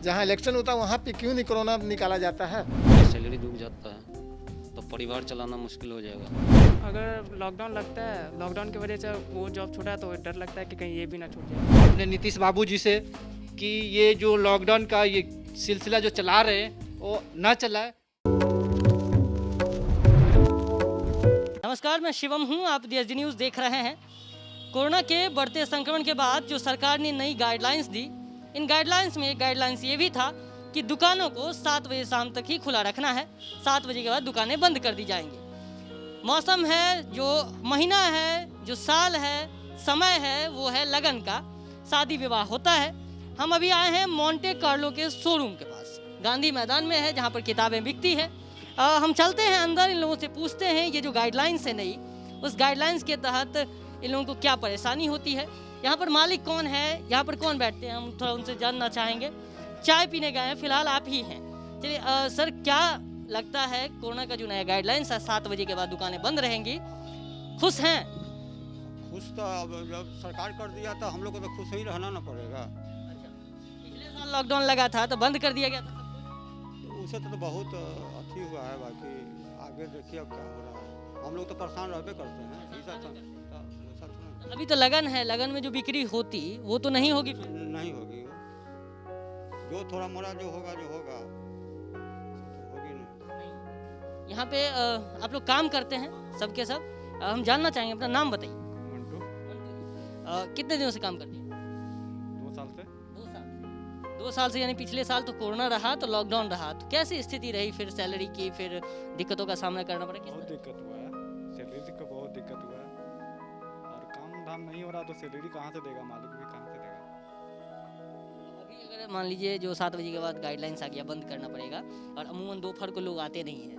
जहाँ इलेक्शन होता है वहाँ पे क्यों नहीं कोरोना निकाला जाता है? सैलरी डूब जाता है तो परिवार चलाना मुश्किल हो जाएगा। अगर लॉकडाउन लगता है, लॉकडाउन की वजह से वो जॉब छूटा है तो डर लगता है कि कहीं ये भी ना छूट जाए। अपने नीतीश बाबू जी से कि ये जो लॉकडाउन का ये सिलसिला जो चला रहे हैं वो ना चलाए। नमस्कार, मैं शिवम हूं। आप DSD न्यूज़ देख रहे हैं। कोरोना के बढ़ते संक्रमण के बाद जो सरकार ने नई गाइडलाइंस दी, इन गाइडलाइंस में एक गाइडलाइंस ये भी था कि दुकानों को 7 बजे शाम तक ही खुला रखना है। 7 बजे के बाद दुकानें बंद कर दी जाएंगी। मौसम है, जो महीना है, जो साल है, समय है, वो है लगन का। शादी विवाह होता है। हम अभी आए हैं मोंटे कार्लो के शोरूम के पास, गांधी मैदान में है, जहाँ पर किताबें बिकती हैं। हम चलते हैं अंदर, इन लोगों से पूछते हैं ये जो गाइडलाइंस है नई, उस गाइडलाइंस के तहत इन लोगों को क्या परेशानी होती है, यहाँ पर मालिक कौन है, यहाँ पर कौन बैठते हैं, हम थोड़ा उनसे जानना चाहेंगे। चाय पीने गए हैं, फिलहाल आप ही हैं। चलिए सर, क्या लगता है कोरोना का जो नया गाइडलाइंस है 7 बजे के बाद दुकानें बंद रहेंगी, खुश हैं? खुश तो अब जब सरकार कर दिया तो हम लोग को तो खुश ही रहना ना पड़ेगा। पिछले साल लॉकडाउन लगा था तो बंद कर दिया गया था सब कुछ। तो उससे तो बहुत अच्छी हुआ है, बाकी आगे देखिए अब क्या हो रहा है। हम लोग तो परेशान रहते करते हैं। अभी तो लगन है, लगन में जो बिक्री होती वो तो नहीं होगी फिर। नहीं होगी, जो थोड़ा मोड़ा जो होगा तो होगी नहीं। यहाँ पे आप लोग काम करते हैं सबके सब। हम जानना चाहेंगे, अपना नाम बताइए। कितने दिनों से काम करते हैं? 2 साल से। 2 साल से, यानी पिछले साल तो कोरोना रहा, तो लॉकडाउन रहा, तो कैसी स्थिति रही फिर सैलरी की, फिर दिक्कतों का सामना करना पड़ा? बहुत दिक्कत हुआ है, सैलरी का बहुत दिक्कत हुआ है, और काम धाम नहीं हो रहा तो सैलरी कहाँ से देगा, मालिक भी कहाँ से देगा। अभी अगर मान लीजिए जो 7 बजे के बाद गाइडलाइंस आ गया, बंद करना पड़ेगा, और अमूमन दोपहर को लोग आते नहीं हैं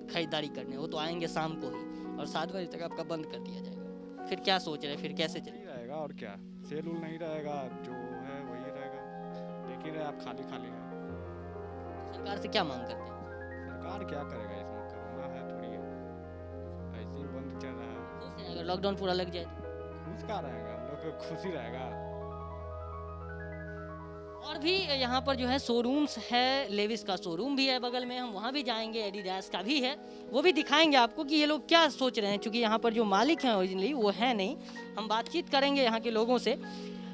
खरीदारी करने, वो तो आएंगे शाम को ही, और 7 बजे तक आपका बंद कर दिया जाएगा, फिर क्या सोच रहे हैं, फिर कैसे चले? नहीं रहेगा और क्या, सेल उल नहीं रहेगा, जो है वही रहेगा। देख ही रहे आप, खाली खाली है। सरकार से क्या मांग करते हैं? सरकार क्या करेगा, इसमें कोरोना है थोड़ी है, ऐसे ही बंद चल रहा है। खुश हैं अगर लॉकडाउन पूरा लग जाए तो? खुश का रहेगा, हम लोग को खुशी रहेगा। और भी यहाँ पर जो है शोरूम्स है, लेविस का शोरूम भी है बगल में, हम वहाँ भी जाएंगे, एडिडास का भी है, वो भी दिखाएंगे आपको कि ये लोग क्या सोच रहे हैं। क्योंकि यहाँ पर जो मालिक हैं ओरिजिनली वो है नहीं, हम बातचीत करेंगे यहाँ के लोगों से।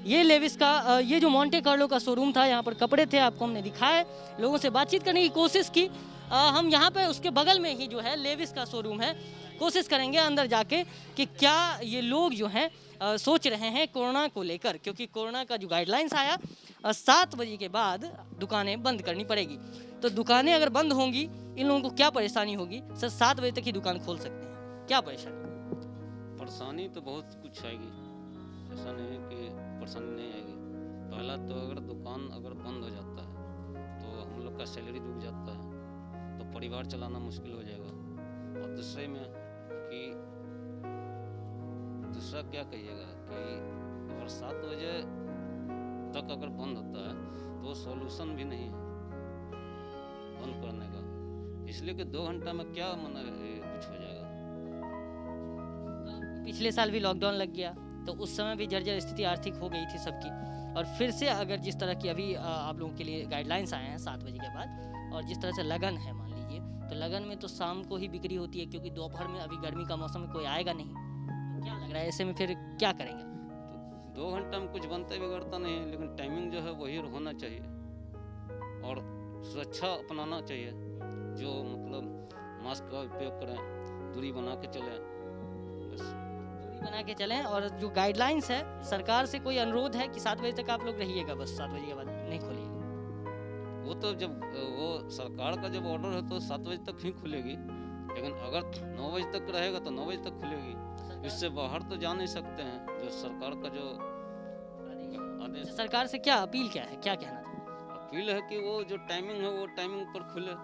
ये लेविस का ये जो मोंटे कार्लो का शोरूम था, यहाँ पर कपड़े थे, आपको हमने दिखाए, लोगों से बातचीत करने की कोशिश की। हम यहाँ पर उसके बगल में ही जो है लेविस का शोरूम है, कोशिश करेंगे अंदर जाके कि क्या ये लोग जो हैं सोच रहे हैं कोरोना को लेकर। क्योंकि कोरोना का जो गाइडलाइंस आया 7 बजे के बाद दुकानें बंद करनी पड़ेगी, तो दुकानें अगर बंद होंगी, इन लोगों को क्या परेशानी होगी? सर 7 बजे तक ही दुकान खोल सकते हैं, क्या परेशानी? परेशानी तो बहुत कुछ आएगी, ऐसा नहीं है कि परेशानी नहीं आएगी। पहला तो अगर दुकान अगर बंद हो जाता है तो हम लोग का सैलरी डूब जाता है, तो परिवार चलाना मुश्किल हो जाएगा। और दूसरे में कि दूसरा क्या कहिएगा कि अगर 7 बजे तक अगर बंद होता है तो सॉल्यूशन भी नहीं है बंद करने का, इसलिए कि 2 घंटा में क्या कुछ हो जाएगा। पिछले साल भी लॉकडाउन लग गया तो उस समय भी जर्जर स्थिति आर्थिक हो गई थी सबकी, और फिर से अगर जिस तरह की अभी आप लोगों के लिए गाइडलाइंस आए हैं 7 बजे के बाद, और जिस तरह से लगन है मान लीजिए, तो लगन में तो शाम को ही बिक्री होती है, क्योंकि दोपहर में अभी गर्मी का मौसम में कोई आएगा नहीं। तो क्या लग रहा है ऐसे में फिर क्या करेंगे? तो 2 घंटा में कुछ बनता बिगड़ता नहीं है, लेकिन टाइमिंग जो है वही होना चाहिए, और सुरक्षा अपनाना चाहिए, जो मतलब मास्क का उपयोग करें, दूरी बना के चलें, बस दूरी बना के चलें। और जो गाइडलाइंस है सरकार से कोई अनुरोध है कि 7 बजे तक आप लोग रहिएगा, बस 7 बजे के बाद नहीं खोलिएगा? वो तो जब वो सरकार का जब ऑर्डर है तो 7 बजे तक ही खुलेगी, लेकिन अगर 9 बजे तक रहेगा तो 9 बजे तक खुलेगी, इससे बाहर तो जा नहीं सकते हैं। जो सरकार का जो आदेश, सरकार से क्या अपील, क्या है, क्या कहना चाहिए? अपील है कि वो जो टाइमिंग है वो टाइमिंग पर खुले,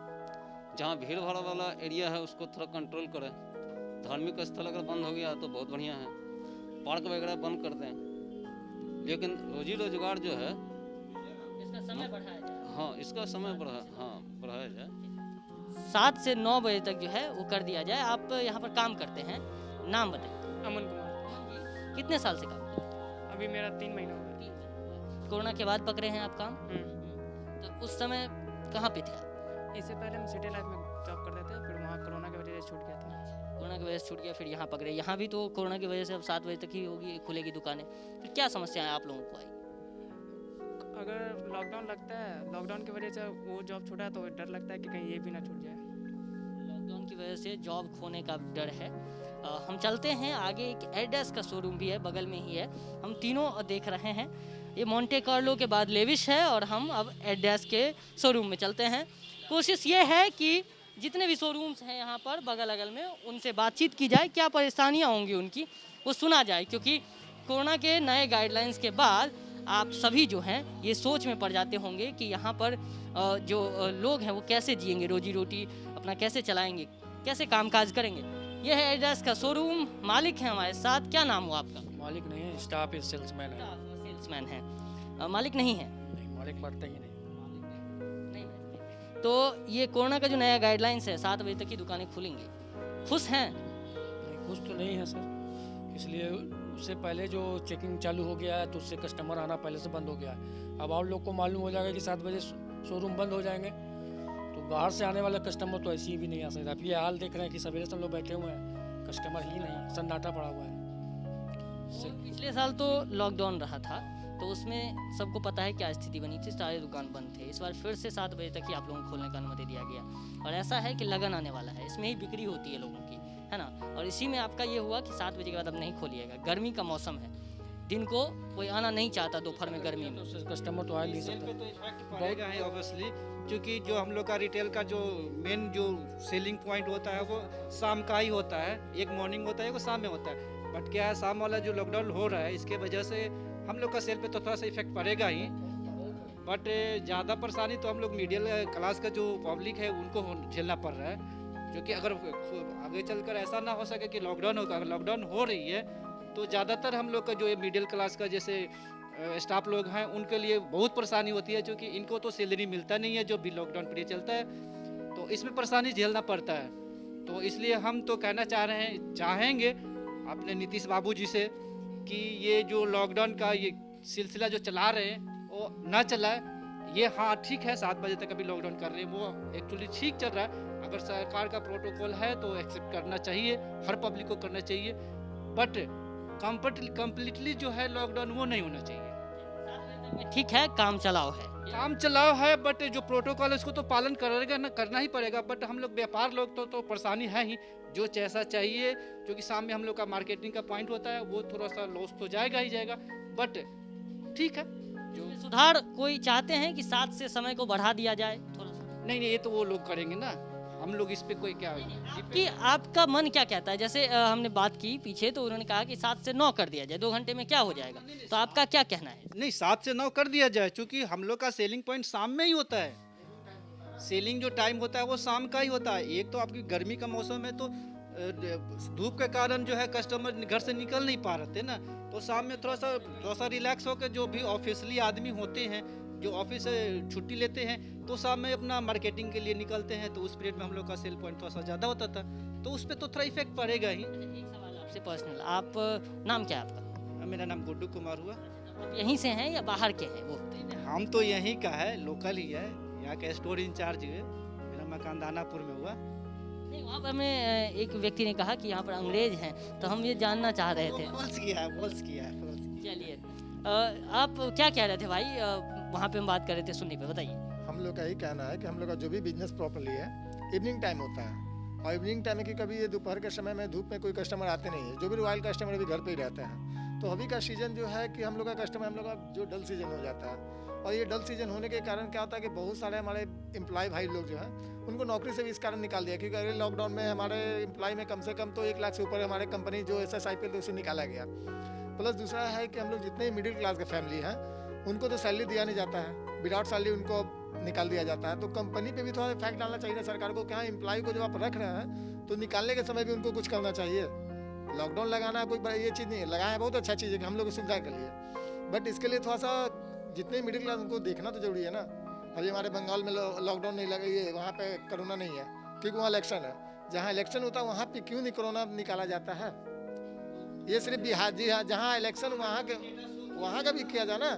जहाँ भीड़ भाड़ वाला एरिया है उसको थोड़ा कंट्रोल करें। धार्मिक स्थल अगर बंद हो गया तो बहुत बढ़िया है, पार्क वगैरह बंद कर दें, लेकिन रोजी रोजगार जो है इसका समय बढ़ाया जाए। हाँ, इसका समय बढ़ाया जाए। 7 से 9 बजे तक जो है वो कर दिया जाए। आप यहाँ पर काम करते हैं, नाम बताइए। अमन कुमार। कितने साल से काम करते हैं? अभी मेरा 3 महीना हो गया। कोरोना के बाद पकड़े हैं आप काम? उस समय कहाँ पे थे आप? इससे पहले हम सिटी लाइफ में जॉब करते थे, फिर वहाँ कोरोना की वजह से छूट गया था। कोरोना की वजह से छूट गया, फिर यहाँ पकड़े। यहाँ भी तो कोरोना की वजह से अब 7 बजे तक ही होगी, खुलेगी दुकानें। फिर क्या समस्याएं आप लोगों को आई? अगर लॉकडाउन लगता है, लॉकडाउन की वजह से वो जॉब छूटा तो डर लगता है कि कहीं ये भी ना छूट जाए। लॉकडाउन की वजह से जॉब खोने का डर है। हम चलते हैं आगे, एक एडिडास का शोरूम भी है, बगल में ही है। हम तीनों देख रहे हैं, ये मोंटे कार्लो के बाद लेविश है और हम अब एडिडास के शोरूम में चलते हैं। कोशिश ये है कि जितने भी शोरूम्स हैं यहाँ पर बगल अगल में, उनसे बातचीत की जाए, क्या परेशानियाँ होंगी उनकी वो सुना जाए, क्योंकि कोरोना के नए गाइडलाइंस के बाद आप सभी जो हैं ये सोच में पड़ जाते होंगे कि यहाँ पर जो लोग हैं वो कैसे जिएंगे, रोजी रोटी अपना कैसे चलाएंगे, कैसे कामकाज करेंगे। यह है एडिडास का शोरूम, मालिक है हमारे साथ। क्या नाम हुआ आपका? मालिक नहीं है, स्टाफ है, सेल्समैन है। सेल्समैन है, मालिक नहीं है। नहीं, मालिक पड़ता ही नहीं। तो ये कोरोना का जो नया गाइडलाइंस है, 7 बजे तक की दुकानें खुलेंगी, खुश हैं? नहीं, खुश तो नहीं है सर, इसलिए उससे पहले जो चेकिंग चालू हो गया है तो उससे कस्टमर आना पहले से बंद हो गया है। अब आप लोग को मालूम हो जाएगा कि 7 बजे शोरूम बंद हो जाएंगे, तो बाहर से आने वाला कस्टमर तो ऐसे ही भी नहीं आ सकता। आप ये हाल देख रहे हैं कि सवेरे से हम लोग बैठे हुए हैं, कस्टमर ही नहीं, सन्नाटा पड़ा हुआ है। पिछले साल तो लॉकडाउन रहा था, तो उसमें सबको पता है क्या स्थिति बनी थी, सारे दुकान बंद थे। इस बार फिर से 7 बजे तक ही आप लोगों को खोलने का अनुमति दिया गया, और ऐसा है कि लगन आने वाला है, इसमें ही बिक्री होती है लोगों की, है ना। और इसी में आपका ये हुआ कि 7 बजे के बाद अब नहीं खोलिएगा। गर्मी का मौसम है, दिन को कोई आना नहीं चाहता दोपहर में गर्मी में। कस्टमर तो आ नहीं सेल पे सकता। तो इफेक्ट पड़ेगा ही ऑब्वियसली, क्योंकि जो हम लोग का रिटेल का जो मेन जो सेलिंग पॉइंट होता है वो शाम का ही होता है। एक मॉर्निंग होता है, एक शाम में होता है। बट क्या है, शाम वाला जो लॉकडाउन हो रहा है इसके वजह से हम लोग का सेल पे तो थोड़ा सा इफेक्ट पड़ेगा ही। बट ज़्यादा परेशानी तो हम लोग मिडिल क्लास का जो पब्लिक है उनको झेलना पड़ रहा है, क्योंकि अगर आगे चलकर ऐसा ना हो सके कि लॉकडाउन होगा, अगर लॉकडाउन हो रही है तो ज़्यादातर हम लोग का जो मिडिल क्लास का जैसे स्टाफ लोग हैं उनके लिए बहुत परेशानी होती है, क्योंकि इनको तो सैलरी मिलता नहीं है जो भी लॉकडाउन पीरियड चलता है, तो इसमें परेशानी झेलना पड़ता है। तो इसलिए हम तो कहना चाहेंगे अपने नीतीश बाबू जी से कि ये जो लॉकडाउन का ये सिलसिला जो चला रहे हैं वो ना चलाए। ये हाँ ठीक है, 7 बजे तक अभी लॉकडाउन कर रहे हैं, वो एक्चुअली ठीक चल रहा है। अगर सरकार का प्रोटोकॉल है तो एक्सेप्ट करना चाहिए, हर पब्लिक को करना चाहिए। बट कम्प्लीटली जो है लॉकडाउन वो नहीं होना चाहिए। ठीक है, काम चलाओ है, काम चलाओ है, बट जो प्रोटोकॉल है उसको तो पालन करना ही पड़ेगा। बट हम लोग व्यापार लोग तो परेशानी है ही, जो जैसा चाहिए, क्योंकि शाम में हम लोग का मार्केटिंग का पॉइंट होता है, वो थोड़ा सा लॉस तो जाएगा ही जाएगा। बट ठीक है, जो सुधार कोई चाहते हैं कि 7 से समय को बढ़ा दिया जाए थोड़ा सा। नहीं ये तो वो लोग करेंगे ना, हम लोग इस पे कोई क्या कि आपका मन क्या कहता है? जैसे हमने बात की पीछे, तो उन्होंने कहा कि 7 से 9 कर दिया जाए, 2 घंटे में क्या हो जाएगा, तो आपका क्या कहना है? नहीं 7 से 9 कर दिया जाए, क्योंकि हम लोग का सेलिंग पॉइंट शाम में ही होता है। सेलिंग जो टाइम होता है वो शाम का ही होता है। एक तो आपकी गर्मी का मौसम है तो धूप के कारण जो है कस्टमर घर से निकल नहीं पा रहे थे ना, तो शाम में थोड़ा सा रिलैक्स होकर जो भी ऑफिशियली आदमी होते हैं, जो ऑफिस से छुट्टी लेते हैं, तो शाम में अपना मार्केटिंग के लिए निकलते हैं, तो उस पीरियड में हम लोग का सेल पॉइंट थोड़ा सा ज़्यादा होता था, तो उस पर तो थोड़ा इफेक्ट पड़ेगा ही। एक सवाल आपसे पर्सनल, आप नाम क्या है आपका? मेरा नाम गुड्डू कुमार हुआ। आप यहीं से हैं या बाहर के हैं? वो हम तो यहीं का है, लोकल ही है, यहाँ का स्टोर इंचार्ज है। मेरा मकान दानापुर में हुआ। नहीं, वहाँ पर हमें एक व्यक्ति ने कहा कि यहाँ पर अंग्रेज हैं, तो हम ये जानना चाह रहे थे। फॉल्स किया है। चलिए, आप क्या कह रहे थे भाई? वहाँ पे हम बात कर रहे थे, सुनने पे बताइए। हम लोग का यही कहना है कि हम लोग का जो भी बिजनेस प्रॉपर्ली है, इवनिंग टाइम होता है, और इवनिंग टाइम में कि कभी ये दोपहर के समय में धूप में कोई कस्टमर आते नहीं है। जो भी रॉयल कस्टमर अभी घर पे ही रहते हैं, तो अभी का सीज़न जो है कि हम लोग का कस्टमर, हम लोग का जो डल सीजन हो जाता है, और ये डल सीजन होने के कारण क्या होता है कि बहुत सारे हमारे एम्प्लॉय भाई लोग जो हैं उनको नौकरी से भी इस कारण निकाल दिया, क्योंकि अगले लॉकडाउन में हमारे एम्प्लॉय में कम से कम तो 1 लाख से ऊपर हमारे कंपनी जो SSIPL तो उसे निकाला गया। प्लस दूसरा है कि हम लोग जितने मिडिल क्लास के फैमिली हैं उनको तो सैलरी दिया नहीं जाता है, विदाउट सैलरी उनको निकाल दिया जाता है। तो कंपनी पे भी थोड़ा इफेक्ट डालना चाहिए सरकार को, क्या एम्प्लॉय को जब आप रख रहे हैं तो निकालने के समय भी उनको कुछ करना चाहिए। लॉकडाउन लगाना कोई बड़ा ये चीज़ नहीं है, लगाया बहुत अच्छा चीज़ है कि हम लोग को सुविधा के लिए, बट इसके लिए थोड़ा सा जितने मिडिल क्लास उनको देखना तो जरूरी है ना। अभी हमारे बंगाल में लॉकडाउन नहीं लगा, ये वहाँ पे कोरोना नहीं है, क्योंकि वहाँ इलेक्शन है। जहाँ इलेक्शन होता है वहाँ पे क्यों नहीं कोरोना निकाला जाता है? ये सिर्फ बिहार, जी हाँ, जहाँ इलेक्शन वहाँ का भी किया जाए ना।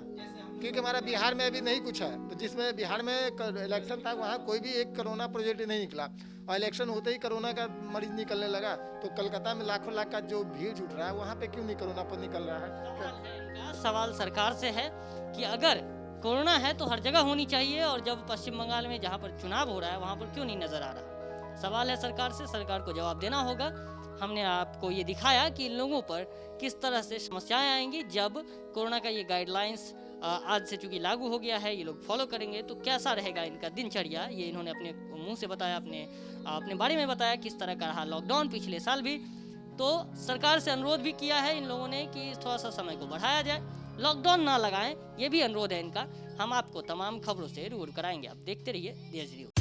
क्योंकि हमारा बिहार में अभी नहीं कुछ है, तो जिसमें बिहार में इलेक्शन था वहाँ कोई भी एक कोरोना प्रोजेक्ट नहीं निकला, और इलेक्शन होते ही कोरोना का मरीज निकलने लगा। तो कलकत्ता में लाखों लाख का जो भीड़ जुट रहा है, वहाँ पे क्यों नहीं कोरोना पर निकल रहा है? सवाल सरकार से है कि अगर कोरोना है तो हर जगह होनी चाहिए, और जब पश्चिम बंगाल में जहाँ पर चुनाव हो रहा है वहाँ पर क्यों नहीं नजर आ रहा? सवाल है सरकार से, सरकार को जवाब देना होगा। हमने आपको ये दिखाया कि इन लोगों पर किस तरह से समस्याएं आएंगी जब कोरोना का ये गाइडलाइंस आज से चूंकि लागू हो गया है, ये लोग फॉलो करेंगे तो कैसा रहेगा इनका दिनचर्या। ये इन्होंने अपने मुंह से बताया, अपने बारे में बताया किस तरह का रहा लॉकडाउन पिछले साल भी। तो सरकार से अनुरोध भी किया है इन लोगों ने कि थोड़ा सा समय को बढ़ाया जाए, लॉकडाउन ना लगाएं, ये भी अनुरोध है इनका। हम आपको तमाम खबरों से रूबरू कराएंगे। आप देखते रहिए देश न्यूज़।